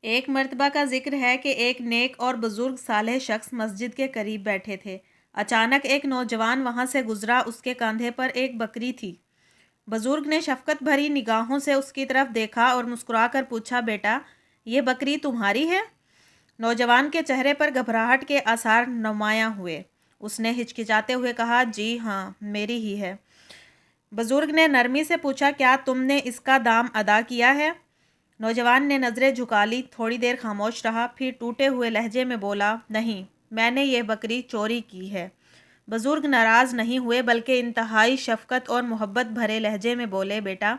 ایک مرتبہ کا ذکر ہے کہ ایک نیک اور بزرگ صالح شخص مسجد کے قریب بیٹھے تھے۔ اچانک ایک نوجوان وہاں سے گزرا۔ اس کے کاندھے پر ایک بکری تھی۔ بزرگ نے شفقت بھری نگاہوں سے اس کی طرف دیکھا اور مسکرا کر پوچھا، بیٹا، یہ بکری تمہاری ہے؟ نوجوان کے چہرے پر گھبراہٹ کے آثار نمایاں ہوئے۔ اس نے ہچکچاتے ہوئے کہا، جی ہاں، میری ہی ہے۔ بزرگ نے نرمی سے پوچھا، کیا تم نے اس کا دام ادا کیا ہے؟ نوجوان نے نظریں جھکا لی، تھوڑی دیر خاموش رہا، پھر ٹوٹے ہوئے لہجے میں بولا، نہیں، میں نے یہ بکری چوری کی ہے۔ بزرگ ناراض نہیں ہوئے بلکہ انتہائی شفقت اور محبت بھرے لہجے میں بولے، بیٹا،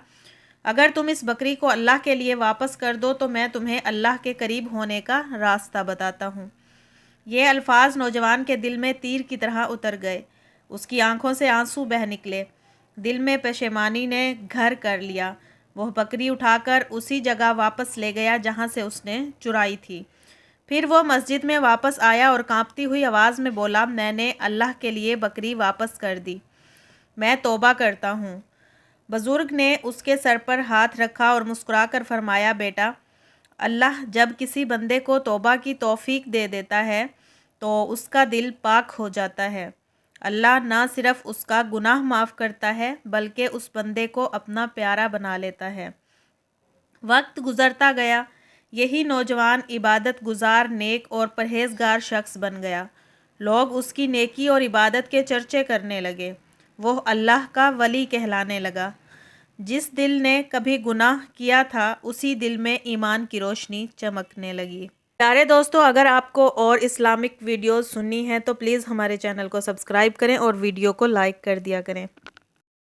اگر تم اس بکری کو اللہ کے لیے واپس کر دو تو میں تمہیں اللہ کے قریب ہونے کا راستہ بتاتا ہوں۔ یہ الفاظ نوجوان کے دل میں تیر کی طرح اتر گئے۔ اس کی آنکھوں سے آنسو بہہ نکلے۔ دل میں پشیمانی نے گھر کر لیا۔ وہ بکری اٹھا کر اسی جگہ واپس لے گیا جہاں سے اس نے چرائی تھی۔ پھر وہ مسجد میں واپس آیا اور کانپتی ہوئی آواز میں بولا، میں نے اللہ کے لیے بکری واپس کر دی۔ میں توبہ کرتا ہوں۔ بزرگ نے اس کے سر پر ہاتھ رکھا اور مسکرا کر فرمایا، بیٹا، اللہ جب کسی بندے کو توبہ کی توفیق دے دیتا ہے تو اس کا دل پاک ہو جاتا ہے۔ اللہ نہ صرف اس کا گناہ معاف کرتا ہے بلکہ اس بندے کو اپنا پیارا بنا لیتا ہے۔ وقت گزرتا گیا۔ یہی نوجوان عبادت گزار، نیک اور پرہیزگار شخص بن گیا۔ لوگ اس کی نیکی اور عبادت کے چرچے کرنے لگے۔ وہ اللہ کا ولی کہلانے لگا۔ جس دل نے کبھی گناہ کیا تھا اسی دل میں ایمان کی روشنی چمکنے لگی۔ پیارے دوستو، اگر آپ کو اور اسلامک ویڈیوز سننی ہیں تو پلیز ہمارے چینل کو سبسکرائب کریں اور ویڈیو کو لائک کر دیا کریں۔